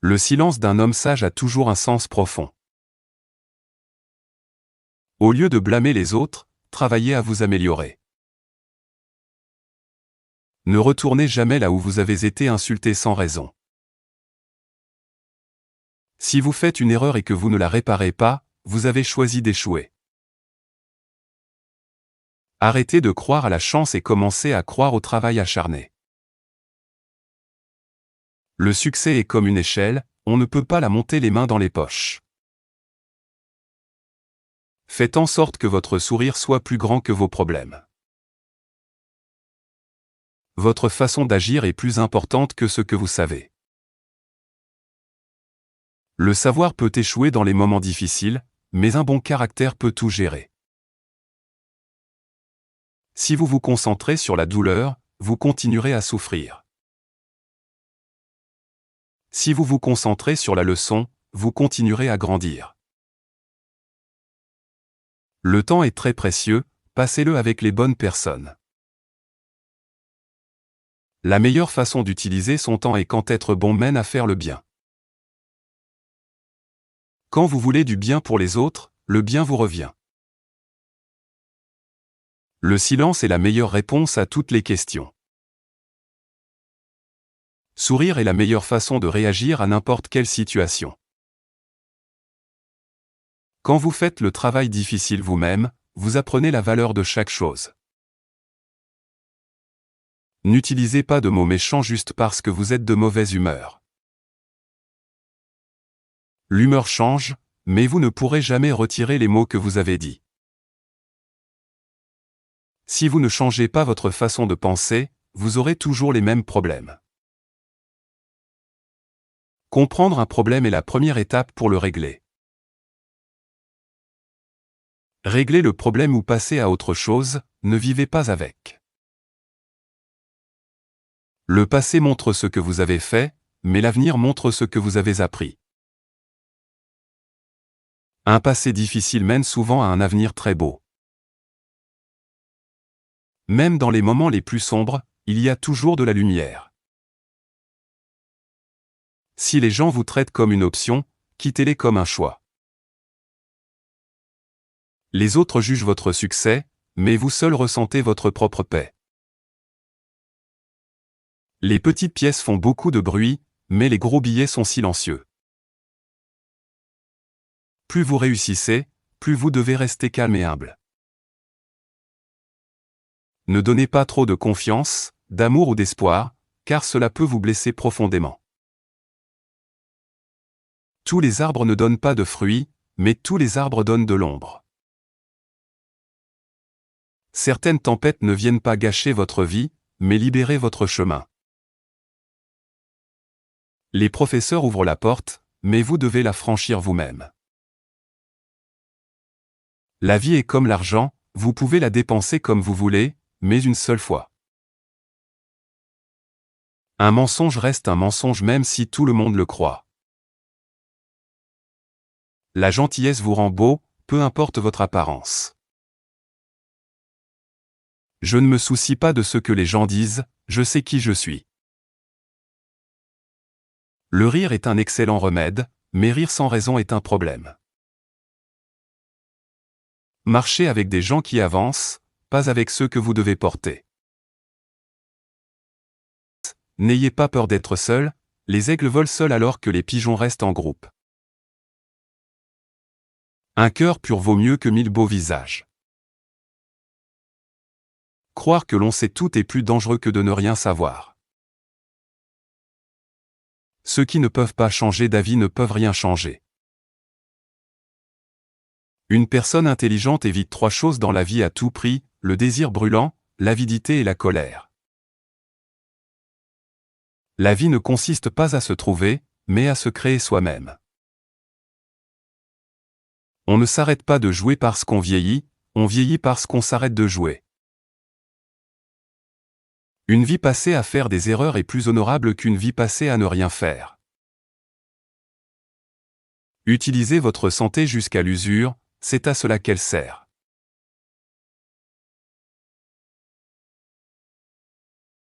Le silence d'un homme sage a toujours un sens profond. Au lieu de blâmer les autres, travaillez à vous améliorer. Ne retournez jamais là où vous avez été insulté sans raison. Si vous faites une erreur et que vous ne la réparez pas, vous avez choisi d'échouer. Arrêtez de croire à la chance et commencez à croire au travail acharné. Le succès est comme une échelle, on ne peut pas la monter les mains dans les poches. Faites en sorte que votre sourire soit plus grand que vos problèmes. Votre façon d'agir est plus importante que ce que vous savez. Le savoir peut échouer dans les moments difficiles, mais un bon caractère peut tout gérer. Si vous vous concentrez sur la douleur, vous continuerez à souffrir. Si vous vous concentrez sur la leçon, vous continuerez à grandir. Le temps est très précieux, passez-le avec les bonnes personnes. La meilleure façon d'utiliser son temps est quand être bon mène à faire le bien. Quand vous voulez du bien pour les autres, le bien vous revient. Le silence est la meilleure réponse à toutes les questions. Sourire est la meilleure façon de réagir à n'importe quelle situation. Quand vous faites le travail difficile vous-même, vous apprenez la valeur de chaque chose. N'utilisez pas de mots méchants juste parce que vous êtes de mauvaise humeur. L'humeur change, mais vous ne pourrez jamais retirer les mots que vous avez dits. Si vous ne changez pas votre façon de penser, vous aurez toujours les mêmes problèmes. Comprendre un problème est la première étape pour le régler. Réglez le problème ou passez à autre chose, ne vivez pas avec. Le passé montre ce que vous avez fait, mais l'avenir montre ce que vous avez appris. Un passé difficile mène souvent à un avenir très beau. Même dans les moments les plus sombres, il y a toujours de la lumière. Si les gens vous traitent comme une option, quittez-les comme un choix. Les autres jugent votre succès, mais vous seul ressentez votre propre paix. Les petites pièces font beaucoup de bruit, mais les gros billets sont silencieux. Plus vous réussissez, plus vous devez rester calme et humble. Ne donnez pas trop de confiance, d'amour ou d'espoir, car cela peut vous blesser profondément. Tous les arbres ne donnent pas de fruits, mais tous les arbres donnent de l'ombre. Certaines tempêtes ne viennent pas gâcher votre vie, mais libérer votre chemin. Les professeurs ouvrent la porte, mais vous devez la franchir vous-même. La vie est comme l'argent, vous pouvez la dépenser comme vous voulez, mais une seule fois. Un mensonge reste un mensonge même si tout le monde le croit. La gentillesse vous rend beau, peu importe votre apparence. Je ne me soucie pas de ce que les gens disent, je sais qui je suis. Le rire est un excellent remède, mais rire sans raison est un problème. Marchez avec des gens qui avancent, pas avec ceux que vous devez porter. N'ayez pas peur d'être seul, les aigles volent seuls alors que les pigeons restent en groupe. Un cœur pur vaut mieux que 1000 beaux visages. Croire que l'on sait tout est plus dangereux que de ne rien savoir. Ceux qui ne peuvent pas changer d'avis ne peuvent rien changer. Une personne intelligente évite 3 choses dans la vie à tout prix, le désir brûlant, l'avidité et la colère. La vie ne consiste pas à se trouver, mais à se créer soi-même. On ne s'arrête pas de jouer parce qu'on vieillit, on vieillit parce qu'on s'arrête de jouer. Une vie passée à faire des erreurs est plus honorable qu'une vie passée à ne rien faire. Utilisez votre santé jusqu'à l'usure, c'est à cela qu'elle sert.